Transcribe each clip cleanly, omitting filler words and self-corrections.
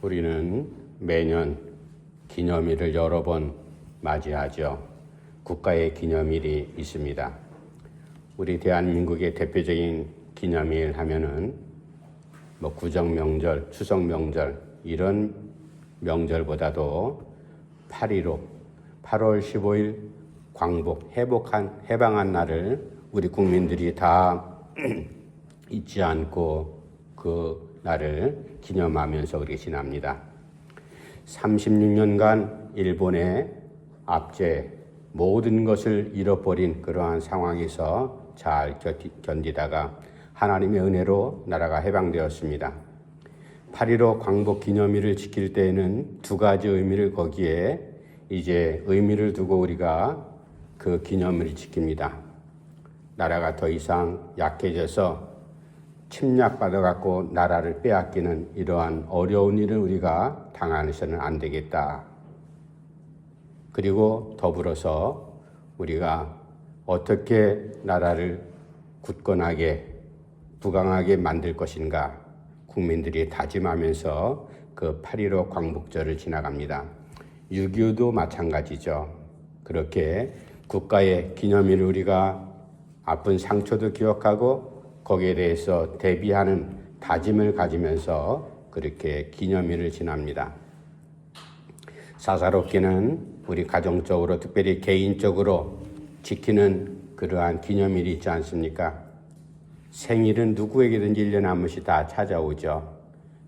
우리는 매년 기념일을 여러 번 맞이하죠. 국가의 기념일이 있습니다. 우리 대한민국의 대표적인 기념일 하면은 구정명절, 추석명절 이런 명절보다도 8.15, 8월 15일 광복, 해방한 날을 우리 국민들이 다 잊지 않고 그 날을 기념하면서 우리 지납니다. 36년간 일본의 압제, 모든 것을 잃어버린 그러한 상황에서 잘 견디다가 하나님의 은혜로 나라가 해방되었습니다. 8.15 광복 기념일을 지킬 때에는 두 가지 의미를 거기에 이제 의미를 두고 우리가 그 기념일을 지킵니다. 나라가 더 이상 약해져서 침략받아갖고 나라를 빼앗기는 이러한 어려운 일을 우리가 당해서는 안 되겠다. 그리고 더불어서 우리가 어떻게 나라를 굳건하게 부강하게 만들 것인가 국민들이 다짐하면서 그 8.15 광복절을 지나갑니다. 6.25도 마찬가지죠. 그렇게 국가의 기념일을 우리가 아픈 상처도 기억하고 거기에 대해서 대비하는 다짐을 가지면서 그렇게 기념일을 지납니다. 사사롭게는 우리 가정적으로 특별히 개인적으로 지키는 그러한 기념일이 있지 않습니까? 생일은 누구에게든지 1년에 한 번씩 다 찾아오죠.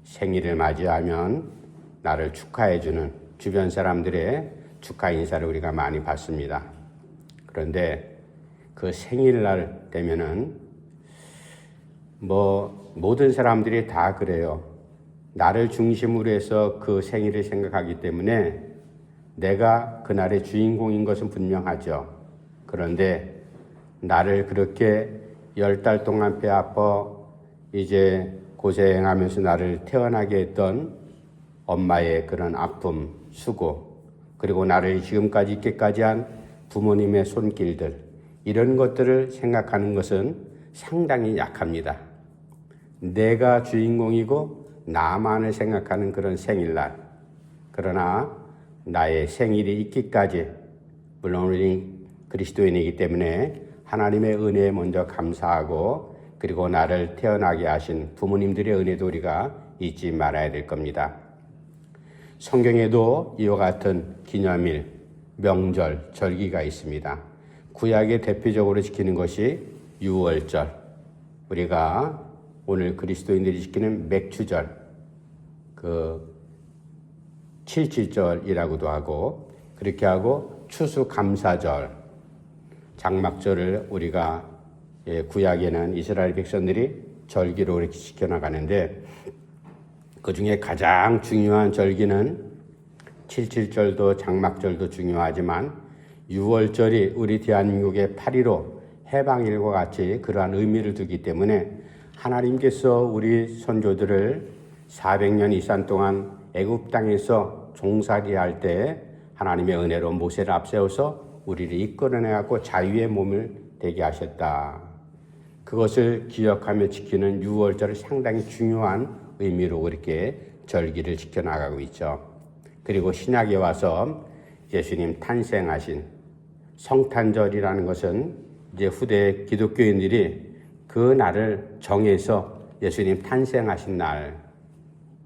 생일을 맞이하면 나를 축하해주는 주변 사람들의 축하 인사를 우리가 많이 받습니다. 그런데 그 생일날 되면은 모든 사람들이 다 그래요. 나를 중심으로 해서 그 생일을 생각하기 때문에 내가 그날의 주인공인 것은 분명하죠. 그런데 나를 그렇게 10달 동안 배 아파 이제 고생하면서 나를 태어나게 했던 엄마의 그런 아픔, 수고, 그리고 나를 지금까지 있게까지 한 부모님의 손길들, 이런 것들을 생각하는 것은 상당히 약합니다. 내가 주인공이고 나만을 생각하는 그런 생일날. 그러나 나의 생일이 있기까지, 물론 우리 그리스도인이기 때문에 하나님의 은혜에 먼저 감사하고 그리고 나를 태어나게 하신 부모님들의 은혜도 우리가 잊지 말아야 될 겁니다. 성경에도 이와 같은 기념일, 명절, 절기가 있습니다. 구약에 대표적으로 지키는 것이 유월절, 우리가 오늘 그리스도인들이 지키는 맥추절, 그 77절이라고도 하고 그렇게 하고 추수감사절, 장막절을 우리가 구약에는 이스라엘 백성들이 절기로 이렇게 지켜나가는데 그 중에 가장 중요한 절기는 77절도 장막절도 중요하지만 6월절이 우리 대한민국의 8.15 해방일과 같이 그러한 의미를 두기 때문에 하나님께서 우리 선조들을 400년 이상 동안 애굽 땅에서 종살이할 때 하나님의 은혜로 모세를 앞세워서 우리를 이끌어내고 자유의 몸을 되게 하셨다. 그것을 기억하며 지키는 6월절은 상당히 중요한 의미로 이렇게 절기를 지켜나가고 있죠. 그리고 신약에 와서 예수님 탄생하신 성탄절이라는 것은 이제 후대 기독교인들이 그 날을 정해서 예수님 탄생하신 날,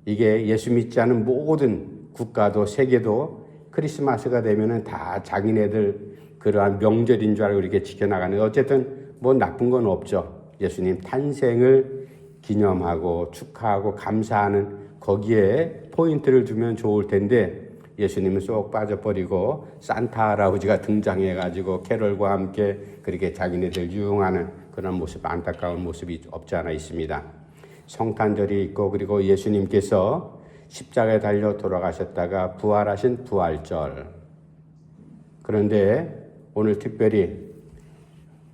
이게 예수 믿지 않은 모든 국가도 세계도 크리스마스가 되면은 다 자기네들 그러한 명절인 줄 알고 이렇게 지켜나가는, 어쨌든 나쁜 건 없죠. 예수님 탄생을 기념하고 축하하고 감사하는 거기에 포인트를 두면 좋을 텐데 예수님은 쏙 빠져버리고 산타 할아버지가 등장해가지고 캐럴과 함께 그렇게 자기네들 유흥하는 그런 모습, 안타까운 모습이 없지 않아 있습니다. 성탄절이 있고 그리고 예수님께서 십자가에 달려 돌아가셨다가 부활하신 부활절. 그런데 오늘 특별히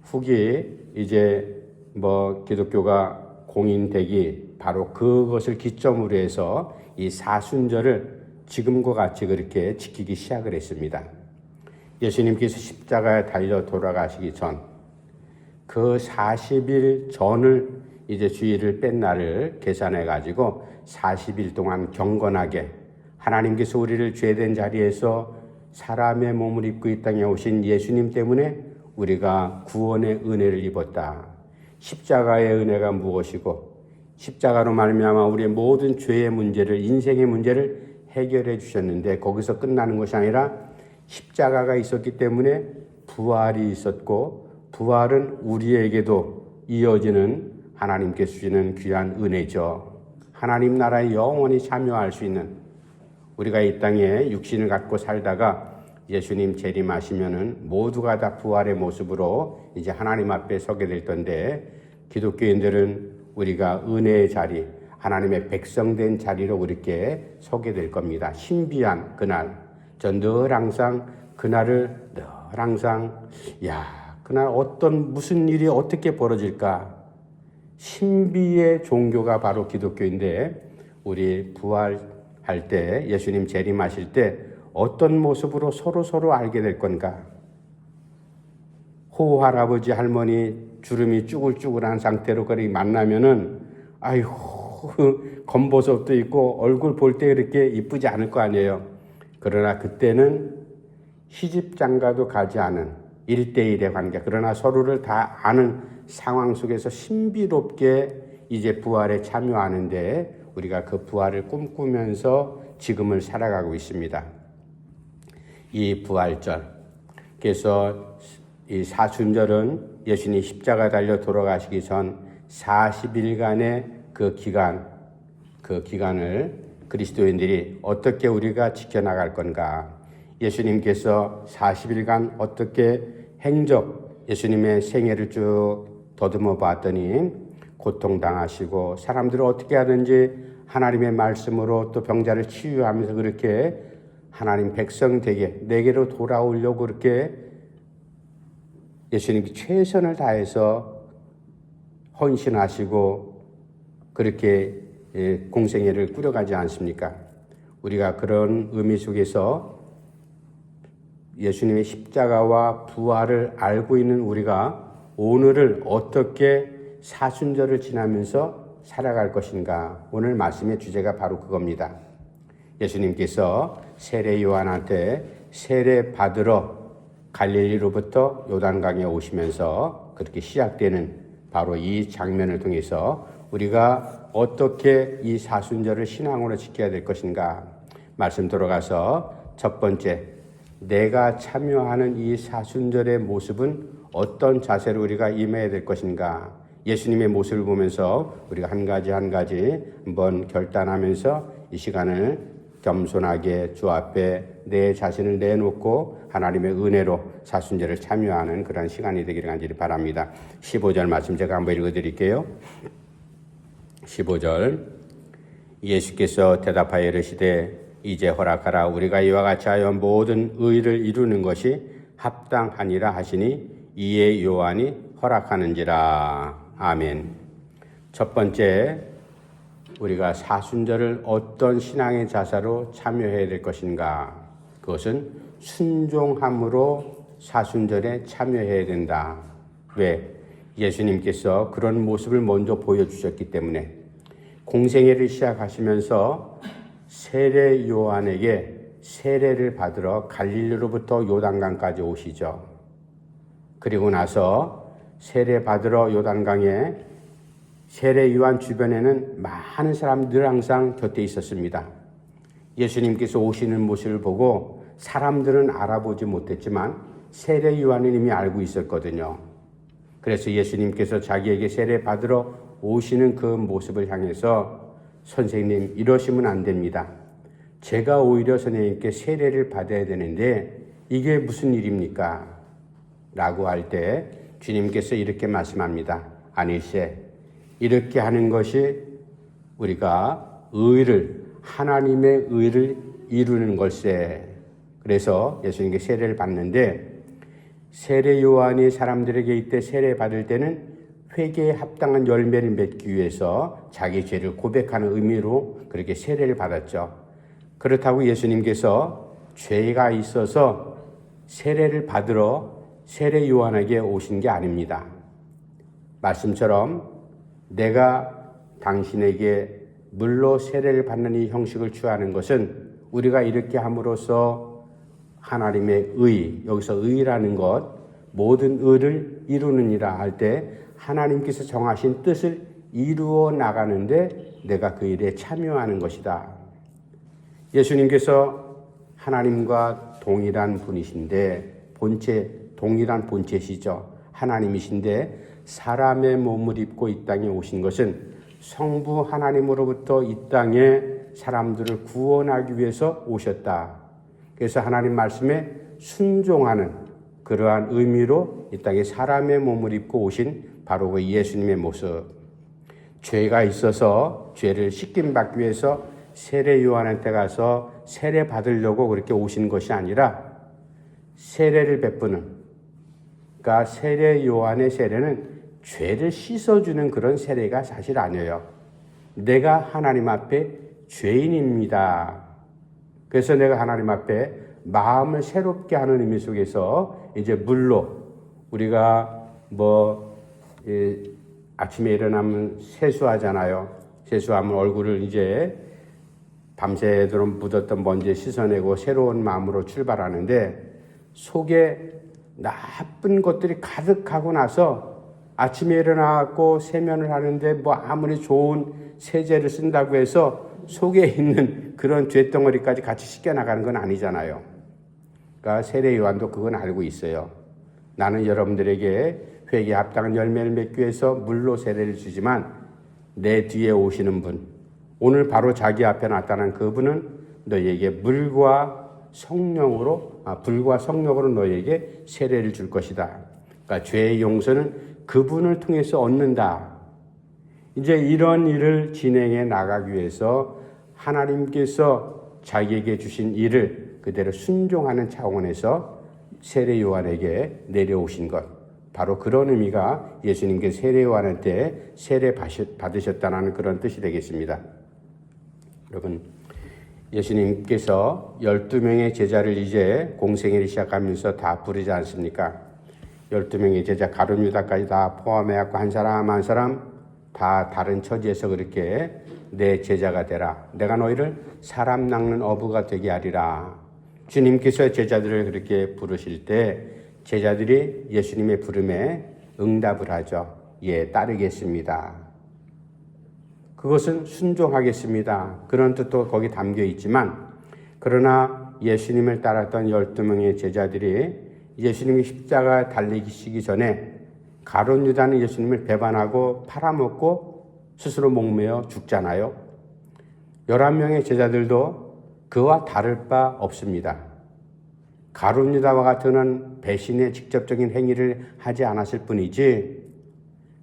후기 이제 기독교가 공인되기 바로 그것을 기점으로 해서 이 사순절을 지금과 같이 그렇게 지키기 시작을 했습니다. 예수님께서 십자가에 달려 돌아가시기 전 그 40일 전을 이제 주일을 뺀 날을 계산해 가지고 40일 동안 경건하게 하나님께서 우리를 죄된 자리에서 사람의 몸을 입고 이 땅에 오신 예수님 때문에 우리가 구원의 은혜를 입었다. 십자가의 은혜가 무엇이고 십자가로 말미암아 우리의 모든 죄의 문제를, 인생의 문제를 해결해 주셨는데, 거기서 끝나는 것이 아니라 십자가가 있었기 때문에 부활이 있었고, 부활은 우리에게도 이어지는 하나님께서 주시는 귀한 은혜죠. 하나님 나라에 영원히 참여할 수 있는, 우리가 이 땅에 육신을 갖고 살다가 예수님 재림하시면은 모두가 다 부활의 모습으로 이제 하나님 앞에 서게 될 텐데, 기독교인들은 우리가 은혜의 자리, 하나님의 백성된 자리로 그렇게 서게 될 겁니다. 신비한 그날, 전 늘 항상 그날을 늘 항상 그날 무슨 일이 어떻게 벌어질까? 신비의 종교가 바로 기독교인데, 우리 부활할 때, 예수님 재림하실 때 어떤 모습으로 서로 알게 될 건가? 호할아버지 할머니 주름이 쭈글쭈글한 상태로 그렇게 만나면은 검버섯도 있고 얼굴 볼 때 그렇게 이쁘지 않을 거 아니에요. 그러나 그때는 시집장가도 가지 않은 1대1의 관계, 그러나 서로를 다 아는 상황 속에서 신비롭게 이제 부활에 참여하는데, 우리가 그 부활을 꿈꾸면서 지금을 살아가고 있습니다. 이 부활절, 그래서 이 사순절은 예수님 십자가 달려 돌아가시기 전 40일간의 그 기간을 그리스도인들이 어떻게 우리가 지켜나갈 건가? 예수님께서 40일간 어떻게 예수님의 생애를 쭉 더듬어 봤더니 고통당하시고, 사람들을 어떻게 하든지 하나님의 말씀으로 또 병자를 치유하면서 그렇게 하나님 백성 되게 내게로 돌아오려고 그렇게 예수님이 최선을 다해서 헌신하시고 그렇게 공생애를 꾸려가지 않습니까? 우리가 그런 의미 속에서 예수님의 십자가와 부활을 알고 있는 우리가 오늘을 어떻게 사순절을 지나면서 살아갈 것인가? 오늘 말씀의 주제가 바로 그겁니다. 예수님께서 세례 요한한테 세례 받으러 갈릴리로부터 요단강에 오시면서 그렇게 시작되는 바로 이 장면을 통해서 우리가 어떻게 이 사순절을 신앙으로 지켜야 될 것인가? 말씀 들어가서 첫 번째, 내가 참여하는 이 사순절의 모습은 어떤 자세로 우리가 임해야 될 것인가? 예수님의 모습을 보면서 우리가 한 가지 한번 결단하면서 이 시간을 겸손하게 주 앞에 내 자신을 내놓고 하나님의 은혜로 사순절을 참여하는 그런 시간이 되기를 간절히 바랍니다. 15절 말씀 제가 한번 읽어드릴게요. 15절, 예수께서 대답하여 이르시되 이제 허락하라. 우리가 이와 같이 하여 모든 의를 이루는 것이 합당하니라 하시니 이에 요한이 허락하는지라. 아멘. 첫 번째, 우리가 사순절을 어떤 신앙의 자세로 참여해야 될 것인가? 그것은 순종함으로 사순절에 참여해야 된다. 왜? 예수님께서 그런 모습을 먼저 보여주셨기 때문에. 공생애를 시작하시면서 세례 요한에게 세례를 받으러 갈릴리로부터 요단강까지 오시죠. 그리고 나서 세례 받으러 요단강에 세례 요한 주변에는 많은 사람들 항상 곁에 있었습니다. 예수님께서 오시는 모습을 보고 사람들은 알아보지 못했지만 세례 요한은 이미 알고 있었거든요. 그래서 예수님께서 자기에게 세례 받으러 오시는 그 모습을 향해서 선생님, 이러시면 안 됩니다. 제가 오히려 선생님께 세례를 받아야 되는데 이게 무슨 일입니까? 라고 할 때 주님께서 이렇게 말씀합니다. 아니세, 이렇게 하는 것이 우리가 하나님의 의를 이루는 걸세. 그래서 예수님께 세례를 받는데, 세례 요한이 사람들에게 이때 세례 받을 때는 회개에 합당한 열매를 맺기 위해서 자기 죄를 고백하는 의미로 그렇게 세례를 받았죠. 그렇다고 예수님께서 죄가 있어서 세례를 받으러 세례 요한에게 오신 게 아닙니다. 말씀처럼 내가 당신에게 물로 세례를 받는 이 형식을 취하는 것은 우리가 이렇게 함으로써 하나님의 의, 여기서 의라는 것, 모든 의를 이루느니라 할 때 하나님께서 정하신 뜻을 이루어 나가는데 내가 그 일에 참여하는 것이다. 예수님께서 하나님과 동일한 분이신데 동일한 본체시죠. 하나님이신데 사람의 몸을 입고 이 땅에 오신 것은 성부 하나님으로부터 이 땅에 사람들을 구원하기 위해서 오셨다. 그래서 하나님 말씀에 순종하는 그러한 의미로 이 땅에 사람의 몸을 입고 오신 바로 그 예수님의 모습. 죄가 있어서 죄를 씻김받기 위해서 세례 요한한테 가서 세례 받으려고 그렇게 오신 것이 아니라 세례를 베푸는, 그러니까 세례 요한의 세례는 죄를 씻어주는 그런 세례가 사실 아니에요. 내가 하나님 앞에 죄인입니다. 그래서 내가 하나님 앞에 마음을 새롭게 하는 의미 속에서 이제 물로 우리가 아침에 일어나면 세수하잖아요. 세수하면 얼굴을 이제 밤새도록 묻었던 먼지에 씻어내고 새로운 마음으로 출발하는데 속에 나쁜 것들이 가득하고 나서 아침에 일어나고 세면을 하는데 아무리 좋은 세제를 쓴다고 해서 속에 있는 그런 죄덩어리까지 같이 씻겨나가는 건 아니잖아요. 그러니까 세례 요한도 그건 알고 있어요. 나는 여러분들에게 회개에 합당한 열매를 맺기 위해서 물로 세례를 주지만 내 뒤에 오시는 분, 오늘 바로 자기 앞에 나타난 그분은 너희에게 불과 성령으로 너희에게 세례를 줄 것이다. 그러니까 죄의 용서는 그분을 통해서 얻는다. 이제 이런 일을 진행해 나가기 위해서 하나님께서 자기에게 주신 일을 그대로 순종하는 차원에서 세례 요한에게 내려오신 것, 바로 그런 의미가 예수님께서 세례 요한한테 세례 받으셨다는 그런 뜻이 되겠습니다. 여러분, 예수님께서 12명의 제자를 이제 공생애를 시작하면서 다 부르지 않습니까? 12명의 제자 가룟 유다까지 다 포함해갖고 한 사람 한 사람 다 다른 처지에서 그렇게 내 제자가 되라. 내가 너희를 사람 낚는 어부가 되게 하리라. 주님께서 제자들을 그렇게 부르실 때 제자들이 예수님의 부름에 응답을 하죠. 예, 따르겠습니다. 그것은 순종하겠습니다. 그런 뜻도 거기 담겨 있지만, 그러나 예수님을 따랐던 12명의 제자들이 예수님이 십자가 달리시기 전에 가룟 유다는 예수님을 배반하고 팔아먹고 스스로 목매어 죽잖아요. 11명의 제자들도 그와 다를 바 없습니다. 가룟 유다와 같은 배신의 직접적인 행위를 하지 않았을 뿐이지,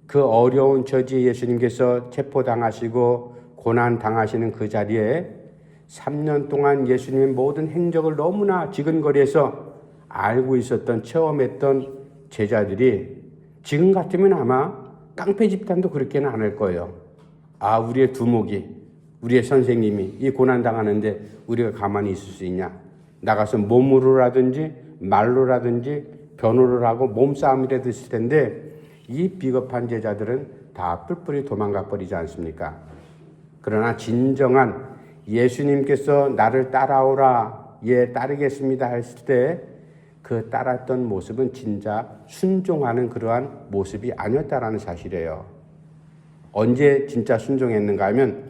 그 어려운 처지에 예수님께서 체포당하시고 고난당하시는 그 자리에 3년 동안 예수님의 모든 행적을 너무나 지근거리에서 알고 있었던, 체험했던 제자들이 지금 같으면 아마 깡패 집단도 그렇게는 안 할 거예요. 아, 우리의 두목이, 우리의 선생님이 이 고난당하는데 우리가 가만히 있을 수 있냐. 나가서 몸으로라든지 말로라든지 변호를 하고 몸싸움이라도 있을 텐데 이 비겁한 제자들은 다 뿔뿔이 도망가 버리지 않습니까? 그러나 진정한 예수님께서 나를 따라오라, 예, 따르겠습니다 했을 때 그 따랐던 모습은 진짜 순종하는 그러한 모습이 아니었다라는 사실이에요. 언제 진짜 순종했는가 하면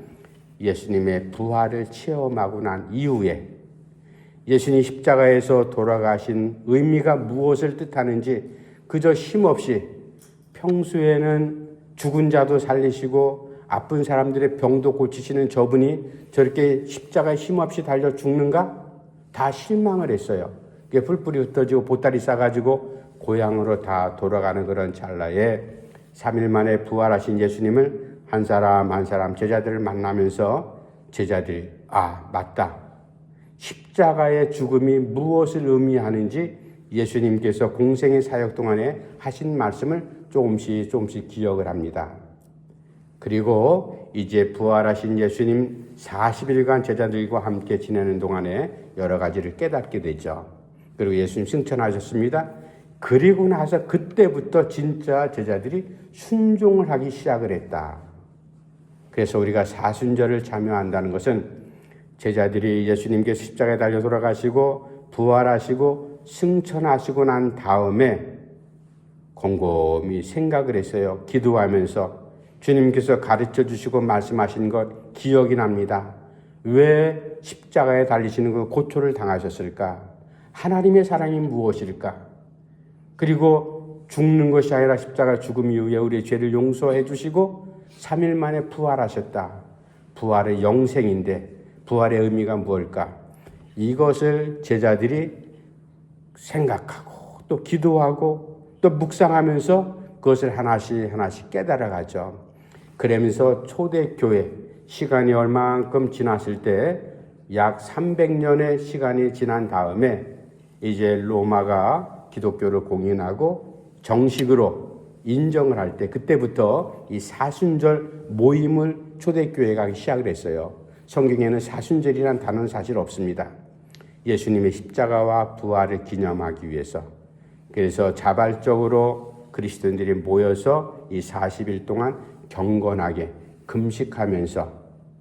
예수님의 부활을 체험하고 난 이후에 예수님 십자가에서 돌아가신 의미가 무엇을 뜻하는지 그저 힘없이 평소에는 죽은 자도 살리시고 아픈 사람들의 병도 고치시는 저분이 저렇게 십자가에 힘없이 달려 죽는가? 다 실망을 했어요. 그게 뿔뿔이 흩어지고 보따리 싸가지고 고향으로 다 돌아가는 그런 찰나에 3일 만에 부활하신 예수님을 한 사람 한 사람 제자들을 만나면서 제자들이 맞다. 십자가의 죽음이 무엇을 의미하는지 예수님께서 공생의 사역 동안에 하신 말씀을 조금씩 기억을 합니다. 그리고 이제 부활하신 예수님 40일간 제자들과 함께 지내는 동안에 여러 가지를 깨닫게 되죠. 그리고 예수님 승천하셨습니다. 그리고 나서 그때부터 진짜 제자들이 순종을 하기 시작을 했다. 그래서 우리가 사순절을 참여한다는 것은 제자들이 예수님께서 십자가에 달려 돌아가시고 부활하시고 승천하시고 난 다음에 곰곰이 생각을 했어요. 기도하면서 주님께서 가르쳐 주시고 말씀하신 것 기억이 납니다. 왜 십자가에 달리시는 그 고초를 당하셨을까? 하나님의 사랑이 무엇일까? 그리고 죽는 것이 아니라 십자가 죽음 이후에 우리의 죄를 용서해 주시고 3일 만에 부활하셨다. 부활의 영생인데 부활의 의미가 무엇일까? 이것을 제자들이 생각하고 또 기도하고 또 묵상하면서 그것을 하나씩 깨달아가죠. 그러면서 초대교회 시간이 얼마만큼 지났을 때 약 300년의 시간이 지난 다음에 이제 로마가 기독교를 공인하고 정식으로 인정을 할 때 그때부터 이 사순절 모임을 초대교회가 하기 시작을 했어요. 성경에는 사순절이란 단어는 사실 없습니다. 예수님의 십자가와 부활을 기념하기 위해서. 그래서 자발적으로 그리스도인들이 모여서 이 40일 동안 경건하게 금식하면서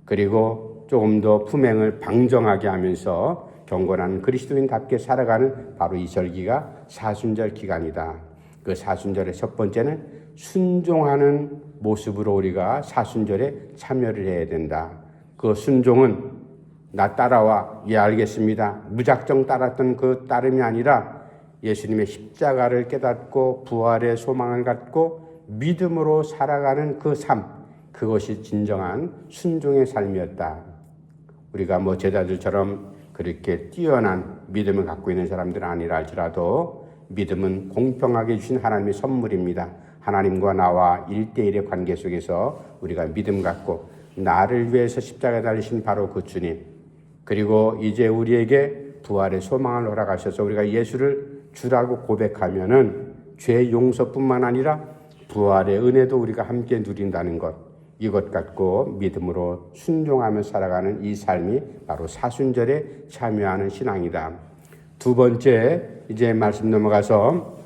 그리고 조금 더 품행을 방정하게 하면서 경건한 그리스도인답게 살아가는 바로 이 절기가 사순절 기간이다. 그 사순절의 첫 번째는 순종하는 모습으로 우리가 사순절에 참여를 해야 된다. 그 순종은 나 따라와, 예 알겠습니다. 무작정 따랐던 그 따름이 아니라 예수님의 십자가를 깨닫고 부활의 소망을 갖고 믿음으로 살아가는 그 삶, 그것이 진정한 순종의 삶이었다. 우리가 제자들처럼 그렇게 뛰어난 믿음을 갖고 있는 사람들은 아니라 할지라도 믿음은 공평하게 주신 하나님의 선물입니다. 하나님과 나와 1대1의 관계 속에서 우리가 믿음 갖고 나를 위해서 십자가에 달리신 바로 그 주님, 그리고 이제 우리에게 부활의 소망을 허락하셔서 우리가 예수를 주라고 고백하면은 죄 용서뿐만 아니라 부활의 은혜도 우리가 함께 누린다는 것, 이것 갖고 믿음으로 순종하며 살아가는 이 삶이 바로 사순절에 참여하는 신앙이다. 두 번째, 이제 말씀 넘어가서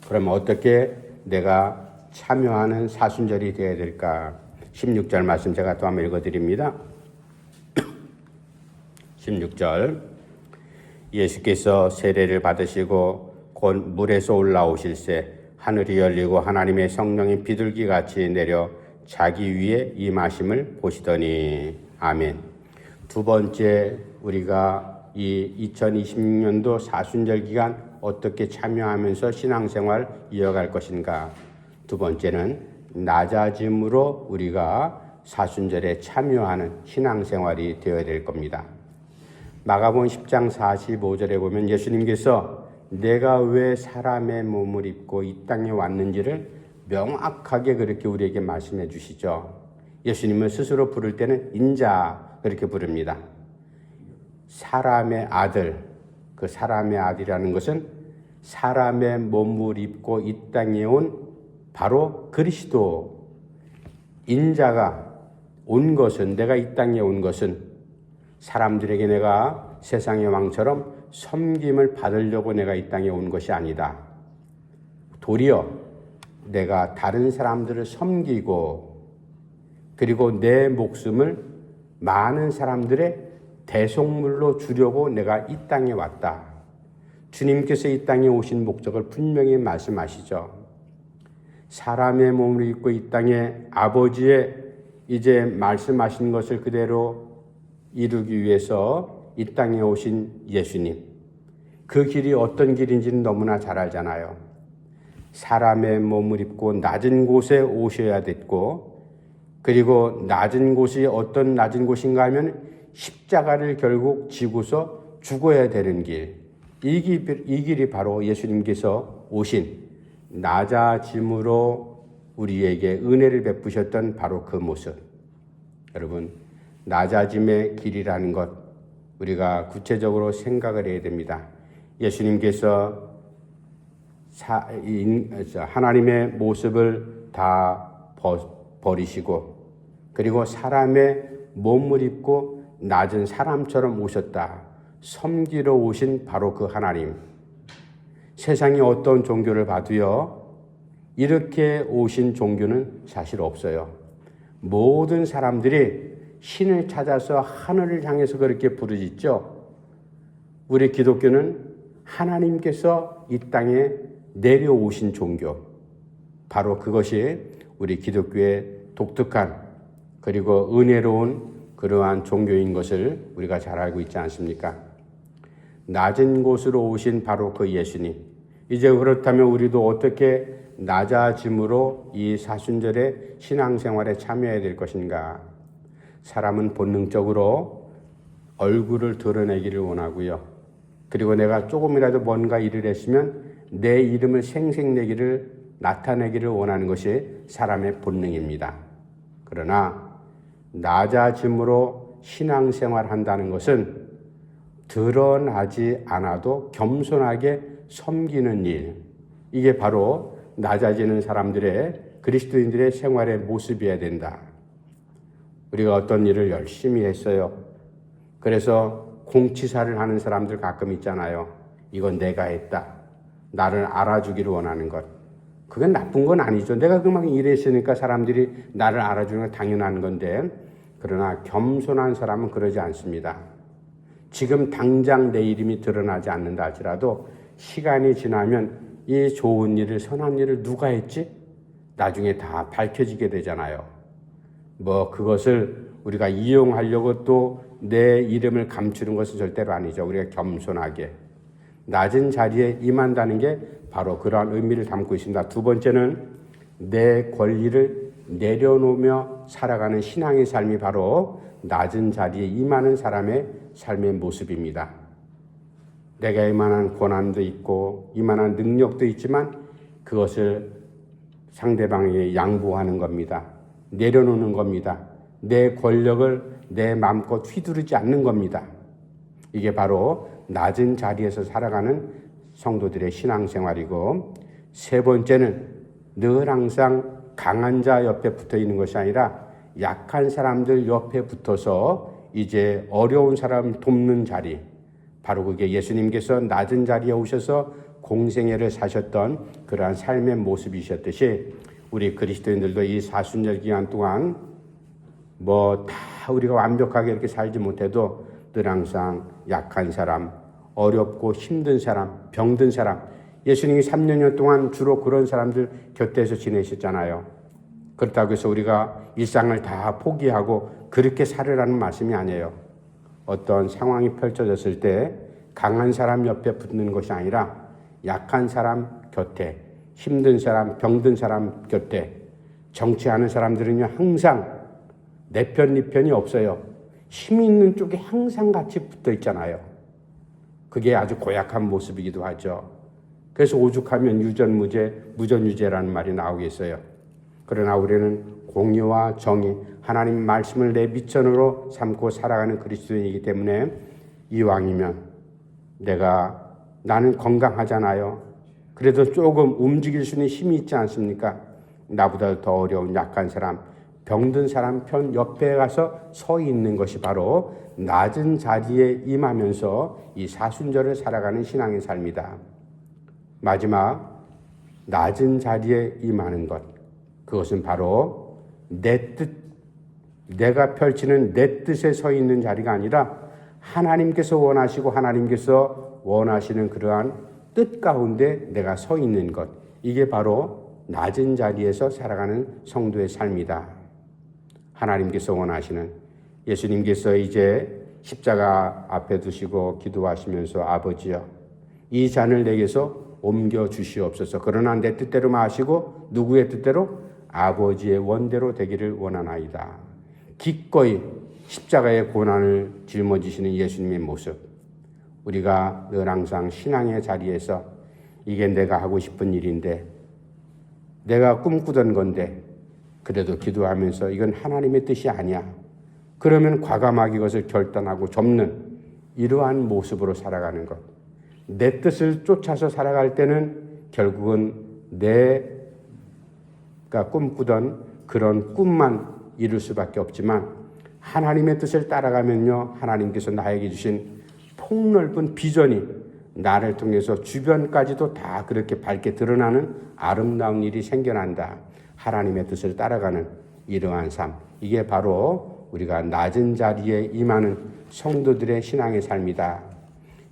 그럼 어떻게 내가 참여하는 사순절이 되어야 될까? 16절 말씀 제가 또 한번 읽어드립니다. 16절, 예수께서 세례를 받으시고 곧 물에서 올라오실새 하늘이 열리고 하나님의 성령이 비둘기같이 내려 자기 위에 임하심을 보시더니. 아멘. 두 번째, 우리가 이 2026년도 사순절 기간 어떻게 참여하면서 신앙생활 이어갈 것인가? 두 번째는 낮아짐으로 우리가 사순절에 참여하는 신앙생활이 되어야 될 겁니다. 마가복음 10장 45절에 보면 예수님께서 내가 왜 사람의 몸을 입고 이 땅에 왔는지를 명확하게 그렇게 우리에게 말씀해 주시죠. 예수님을 스스로 부를 때는 인자 그렇게 부릅니다. 사람의 아들, 그 사람의 아들이라는 것은 사람의 몸을 입고 이 땅에 온 바로 그리스도, 인자가 온 것은, 내가 이 땅에 온 것은 사람들에게 내가 세상의 왕처럼 섬김을 받으려고 내가 이 땅에 온 것이 아니다. 도리어 내가 다른 사람들을 섬기고 그리고 내 목숨을 많은 사람들의 대속물로 주려고 내가 이 땅에 왔다. 주님께서 이 땅에 오신 목적을 분명히 말씀하시죠. 사람의 몸을 입고 이 땅에 아버지의 이제 말씀하신 것을 그대로 이루기 위해서 이 땅에 오신 예수님, 그 길이 어떤 길인지는 너무나 잘 알잖아요. 사람의 몸을 입고 낮은 곳에 오셔야 됐고, 그리고 낮은 곳이 어떤 낮은 곳인가 하면 십자가를 결국 지고서 죽어야 되는 길, 이 길이 바로 예수님께서 오신 낮아짐으로 우리에게 은혜를 베푸셨던 바로 그 모습. 여러분, 낮아짐의 길이라는 것 우리가 구체적으로 생각을 해야 됩니다. 예수님께서 하나님의 모습을 다 버리시고 그리고 사람의 몸을 입고 낮은 사람처럼 오셨다. 섬기러 오신 바로 그 하나님. 세상이 어떤 종교를 봐도요, 이렇게 오신 종교는 사실 없어요. 모든 사람들이 신을 찾아서 하늘을 향해서 그렇게 부르짖죠. 우리 기독교는 하나님께서 이 땅에 내려오신 종교, 바로 그것이 우리 기독교의 독특한 그리고 은혜로운 그러한 종교인 것을 우리가 잘 알고 있지 않습니까? 낮은 곳으로 오신 바로 그 예수님. 이제 그렇다면 우리도 어떻게 낮아짐으로 이 사순절의 신앙생활에 참여해야 될 것인가? 사람은 본능적으로 얼굴을 드러내기를 원하고요. 그리고 내가 조금이라도 뭔가 일을 했으면 내 이름을 생색내기를 나타내기를 원하는 것이 사람의 본능입니다. 그러나 낮아짐으로 신앙생활 한다는 것은 드러나지 않아도 겸손하게 섬기는 일, 이게 바로 낮아지는 사람들의 그리스도인들의 생활의 모습이어야 된다. 우리가 어떤 일을 열심히 했어요. 그래서 공치사를 하는 사람들 가끔 있잖아요. 이건 내가 했다. 나를 알아주기를 원하는 것. 그건 나쁜 건 아니죠. 내가 그만큼 일했으니까 사람들이 나를 알아주는 건 당연한 건데, 그러나 겸손한 사람은 그러지 않습니다. 지금 당장 내 이름이 드러나지 않는다 할지라도 시간이 지나면 이 좋은 일을, 선한 일을 누가 했지? 나중에 다 밝혀지게 되잖아요. 그것을 우리가 이용하려고 또 내 이름을 감추는 것은 절대로 아니죠. 우리가 겸손하게 낮은 자리에 임한다는 게 바로 그러한 의미를 담고 있습니다. 두 번째는 내 권리를 내려놓으며 살아가는 신앙의 삶이 바로 낮은 자리에 임하는 사람의 삶의 모습입니다. 내가 이만한 권한도 있고 이만한 능력도 있지만 그것을 상대방에게 양보하는 겁니다. 내려놓는 겁니다. 내 권력을 내 마음껏 휘두르지 않는 겁니다. 이게 바로 낮은 자리에서 살아가는 성도들의 신앙생활이고, 세 번째는 늘 항상 강한 자 옆에 붙어 있는 것이 아니라 약한 사람들 옆에 붙어서 이제 어려운 사람을 돕는 자리, 바로 그게 예수님께서 낮은 자리에 오셔서 공생애를 사셨던 그러한 삶의 모습이셨듯이 우리 그리스도인들도 이 사순절 기간 동안 다 우리가 완벽하게 이렇게 살지 못해도 늘 항상 약한 사람, 어렵고 힘든 사람, 병든 사람, 예수님이 3년 동안 주로 그런 사람들 곁에서 지내셨잖아요. 그렇다고 해서 우리가 일상을 다 포기하고 그렇게 살으라는 말씀이 아니에요. 어떤 상황이 펼쳐졌을 때 강한 사람 옆에 붙는 것이 아니라 약한 사람 곁에, 힘든 사람, 병든 사람 곁에, 정치하는 사람들은요 항상 내 편, 네 편이 없어요. 힘 있는 쪽에 항상 같이 붙어 있잖아요. 그게 아주 고약한 모습이기도 하죠. 그래서 오죽하면 유전무죄, 무전유죄라는 말이 나오겠어요. 그러나 우리는 공의와 정의, 하나님 말씀을 내 미천으로 삼고 살아가는 그리스도인이기 때문에 이왕이면 나는 건강하잖아요. 그래도 조금 움직일 수 있는 힘이 있지 않습니까? 나보다 더 어려운 약한 사람, 병든 사람 편 옆에 가서 서 있는 것이 바로 낮은 자리에 임하면서 이 사순절을 살아가는 신앙의 삶이다. 마지막, 낮은 자리에 임하는 것. 그것은 바로 내 뜻, 내가 펼치는 내 뜻에 서 있는 자리가 아니라 하나님께서 원하시고 하나님께서 원하시는 그러한 뜻 가운데 내가 서 있는 것. 이게 바로 낮은 자리에서 살아가는 성도의 삶이다. 하나님께서 원하시는, 예수님께서 이제 십자가 앞에 두시고 기도하시면서 아버지여, 이 잔을 내게서 옮겨 주시옵소서. 그러나 내 뜻대로 마시고 누구의 뜻대로? 아버지의 원대로 되기를 원하나이다. 기꺼이 십자가의 고난을 짊어지시는 예수님의 모습. 우리가 늘 항상 신앙의 자리에서 이게 내가 하고 싶은 일인데, 내가 꿈꾸던 건데, 그래도 기도하면서 이건 하나님의 뜻이 아니야. 그러면 과감하게 이것을 결단하고 접는 이러한 모습으로 살아가는 것. 내 뜻을 쫓아서 살아갈 때는 결국은 내가 꿈꾸던 그런 꿈만 이룰 수밖에 없지만, 하나님의 뜻을 따라가면요, 하나님께서 나에게 주신 폭넓은 비전이 나를 통해서 주변까지도 다 그렇게 밝게 드러나는 아름다운 일이 생겨난다. 하나님의 뜻을 따라가는 이러한 삶. 이게 바로 우리가 낮은 자리에 임하는 성도들의 신앙의 삶이다.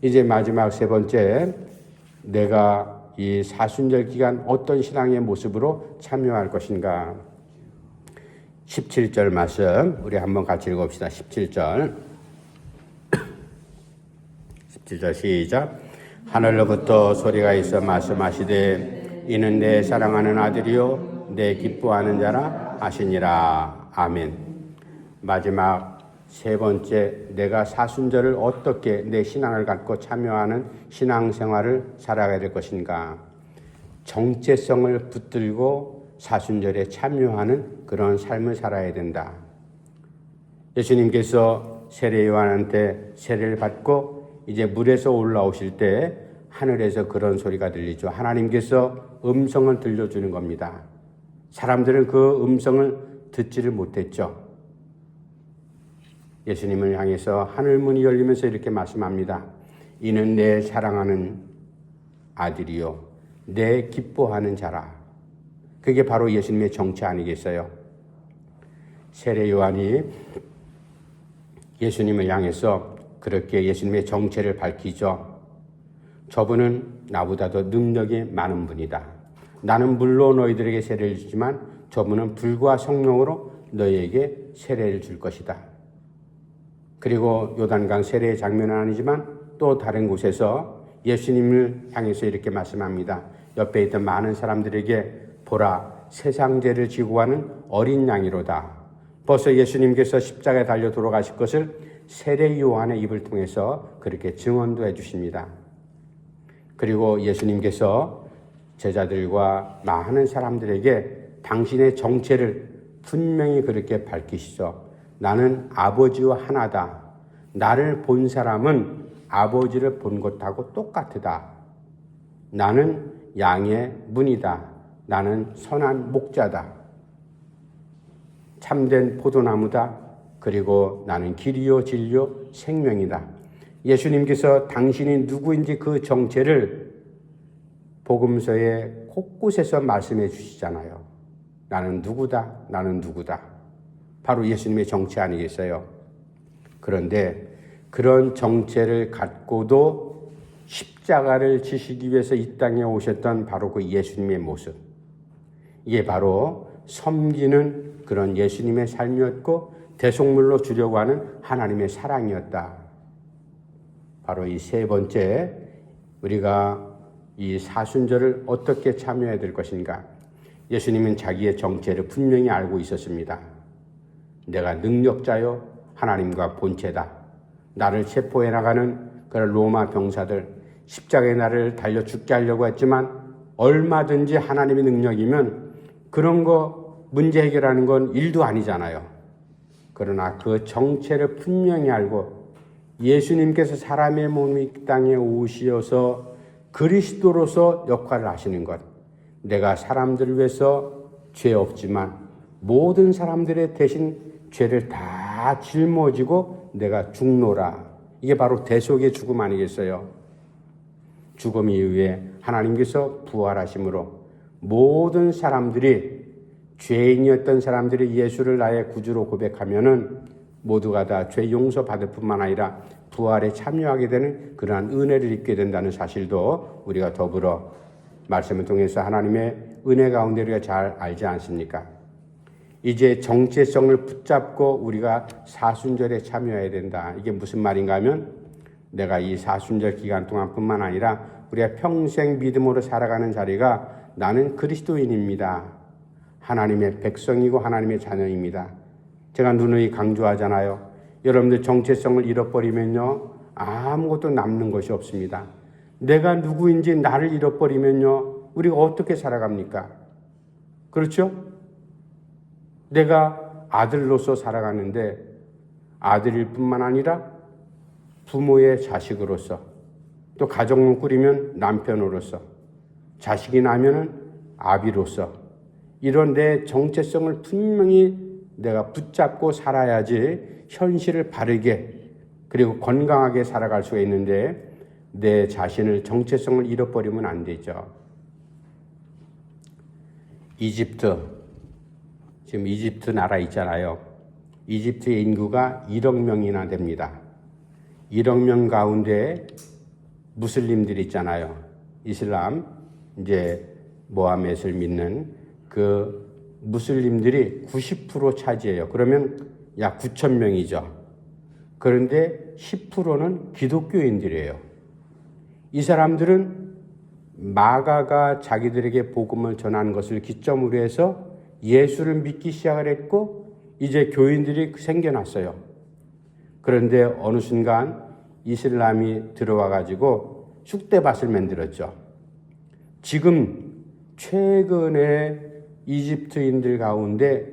이제 마지막 세 번째, 내가 이 사순절 기간 어떤 신앙의 모습으로 참여할 것인가. 17절 말씀 우리 한번 같이 읽읍시다. 17절 시작. 하늘로부터 소리가 있어 말씀하시되 이는 내 사랑하는 아들이요 내 기뻐하는 자라 하시니라. 아멘. 마지막 세 번째, 내가 사순절을 어떻게 내 신앙을 갖고 참여하는 신앙생활을 살아가야 될 것인가. 정체성을 붙들고 사순절에 참여하는 그런 삶을 살아야 된다. 예수님께서 세례 요한한테 세례를 받고 이제 물에서 올라오실 때 하늘에서 그런 소리가 들리죠. 하나님께서 음성을 들려주는 겁니다. 사람들은 그 음성을 듣지를 못했죠. 예수님을 향해서 하늘문이 열리면서 이렇게 말씀합니다. 이는 내 사랑하는 아들이요 내 기뻐하는 자라. 그게 바로 예수님의 정체 아니겠어요? 세례 요한이 예수님을 향해서 그렇게 예수님의 정체를 밝히죠. 저분은 나보다도 능력이 많은 분이다. 나는 물론 너희들에게 세례를 주지만 저분은 불과 성령으로 너희에게 세례를 줄 것이다. 그리고 요단강 세례의 장면은 아니지만 또 다른 곳에서 예수님을 향해서 이렇게 말씀합니다. 옆에 있던 많은 사람들에게 보라, 세상 죄를 지고 가는 어린 양이로다. 벌써 예수님께서 십자가에 달려 돌아가실 것을 세례 요한의 입을 통해서 그렇게 증언도 해주십니다. 그리고 예수님께서 제자들과 많은 사람들에게 당신의 정체를 분명히 그렇게 밝히시죠. 나는 아버지와 하나다. 나를 본 사람은 아버지를 본 것하고 똑같으다. 나는 양의 문이다. 나는 선한 목자다. 참된 포도나무다. 그리고 나는 길이요 진리요 생명이다. 예수님께서 당신이 누구인지 그 정체를 복음서의 곳곳에서 말씀해 주시잖아요. 나는 누구다. 나는 누구다. 바로 예수님의 정체 아니겠어요? 그런데 그런 정체를 갖고도 십자가를 지시기 위해서 이 땅에 오셨던 바로 그 예수님의 모습. 이게 바로 섬기는 그런 예수님의 삶이었고 대속물로 주려고 하는 하나님의 사랑이었다. 바로 이 세 번째, 우리가 이 사순절을 어떻게 참여해야 될 것인가. 예수님은 자기의 정체를 분명히 알고 있었습니다. 내가 능력자요 하나님과 본체다. 나를 체포해 나가는 그런 로마 병사들, 십자가에 나를 달려 죽게 하려고 했지만 얼마든지 하나님의 능력이면 그런 거 문제 해결하는 건 일도 아니잖아요. 그러나 그 정체를 분명히 알고 예수님께서 사람의 몸이 땅에 오시어서 그리스도로서 역할을 하시는 것. 내가 사람들을 위해서 죄 없지만 모든 사람들의 대신 죄를 다 짊어지고 내가 죽노라. 이게 바로 대속의 죽음 아니겠어요? 죽음 이후에 하나님께서 부활하심으로 모든 사람들이 죄인이었던 사람들이 예수를 나의 구주로 고백하면은 모두가 다 죄 용서 받을 뿐만 아니라 부활에 참여하게 되는 그러한 은혜를 입게 된다는 사실도 우리가 더불어 말씀을 통해서 하나님의 은혜 가운데 우리가 잘 알지 않습니까? 이제 정체성을 붙잡고 우리가 사순절에 참여해야 된다. 이게 무슨 말인가 하면 내가 이 사순절 기간 동안뿐만 아니라 우리가 평생 믿음으로 살아가는 자리가 나는 그리스도인입니다. 하나님의 백성이고 하나님의 자녀입니다. 제가 누누이 강조하잖아요. 여러분들 정체성을 잃어버리면요 아무것도 남는 것이 없습니다. 내가 누구인지 나를 잃어버리면요 우리가 어떻게 살아갑니까? 그렇죠? 내가 아들로서 살아가는데 아들일 뿐만 아니라 부모의 자식으로서 또 가정을 꾸리면 남편으로서 자식이 나면은 아비로서 이런 내 정체성을 분명히 내가 붙잡고 살아야지 현실을 바르게 그리고 건강하게 살아갈 수가 있는데 내 자신을 정체성을 잃어버리면 안 되죠. 이집트, 지금 이집트 나라 있잖아요. 이집트의 인구가 1억 명이나 됩니다. 1억 명 가운데 무슬림들이 있잖아요. 이슬람, 이제 모하멧을 믿는 그 무슬림들이 90% 차지해요. 그러면 약 9천 명이죠. 그런데 10%는 기독교인들이에요. 이 사람들은 마가가 자기들에게 복음을 전하는 것을 기점으로 해서 예수를 믿기 시작을 했고 이제 교인들이 생겨났어요. 그런데 어느 순간 이슬람이 들어와 가지고 쑥대밭을 만들었죠. 지금 최근에 이집트인들 가운데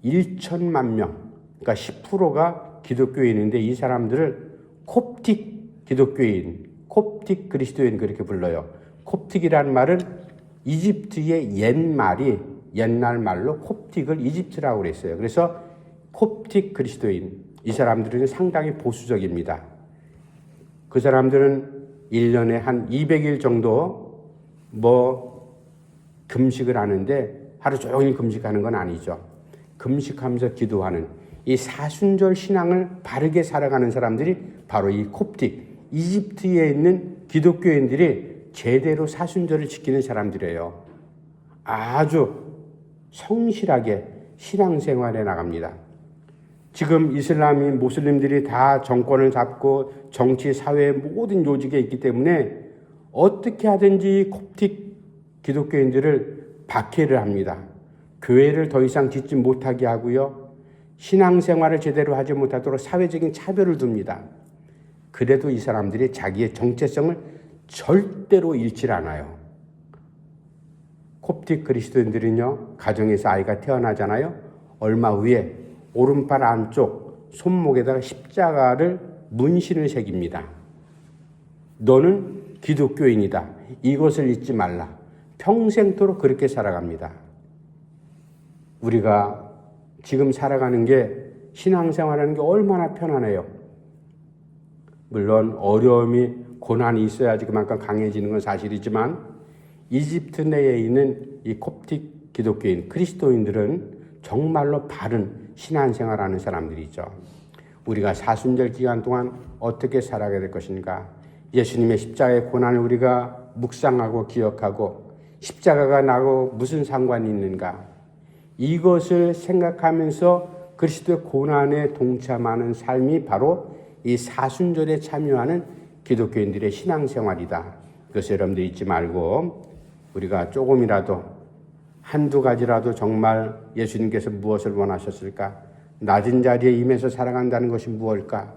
1천만 명, 그러니까 10%가 기독교인인데 이 사람들을 콥틱 기독교인, 콥틱 그리스도인 그렇게 불러요. 콥틱이라는 말은 이집트의 옛날 말로 콥틱을 이집트라고 그랬어요. 그래서 콥틱 그리스도인, 이 사람들은 상당히 보수적입니다. 그 사람들은 1년에 한 200일 정도 금식을 하는데 하루 종일 금식하는 건 아니죠. 금식하면서 기도하는 이 사순절 신앙을 바르게 살아가는 사람들이 바로 이 콥틱, 이집트에 있는 기독교인들이 제대로 사순절을 지키는 사람들이에요. 아주 성실하게 신앙생활에 나갑니다. 지금 이슬람이 모슬림들이 다 정권을 잡고 정치, 사회 모든 요직에 있기 때문에 어떻게 하든지 콥틱 기독교인들을 박해를 합니다. 교회를 더 이상 짓지 못하게 하고요. 신앙생활을 제대로 하지 못하도록 사회적인 차별을 둡니다. 그래도 이 사람들이 자기의 정체성을 절대로 잃지 않아요. 콥틱 그리스도인들은요, 가정에서 아이가 태어나잖아요. 얼마 후에 오른팔 안쪽 손목에다가 십자가를 문신을 새깁니다. 너는 기독교인이다. 이것을 잊지 말라. 평생토록 그렇게 살아갑니다. 우리가 지금 살아가는 게 신앙생활하는 게 얼마나 편안해요. 물론 어려움이 고난이 있어야지 그만큼 강해지는 건 사실이지만 이집트 내에 있는 이 콥틱 기독교인 그리스도인들은 정말로 바른 신앙생활하는 사람들이죠. 우리가 사순절 기간 동안 어떻게 살아가야 될 것인가? 예수님의 십자가의 고난을 우리가 묵상하고 기억하고 십자가가 나하고 무슨 상관이 있는가? 이것을 생각하면서 그리스도의 고난에 동참하는 삶이 바로 이 사순절에 참여하는 기독교인들의 신앙생활이다. 이것을 여러분들 잊지 말고 우리가 조금이라도 한두 가지라도 정말 예수님께서 무엇을 원하셨을까? 낮은 자리에 임해서 살아간다는 것이 무엇일까?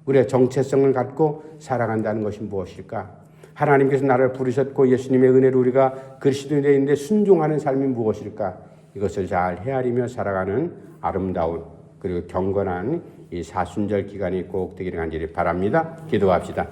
우리의 정체성을 갖고 살아간다는 것이 무엇일까? 하나님께서 나를 부르셨고 예수님의 은혜로 우리가 그리스도인인데 순종하는 삶이 무엇일까? 이것을 잘 헤아리며 살아가는 아름다운 그리고 경건한 이 사순절 기간이 꼭 되기를 간절히 바랍니다. 기도합시다.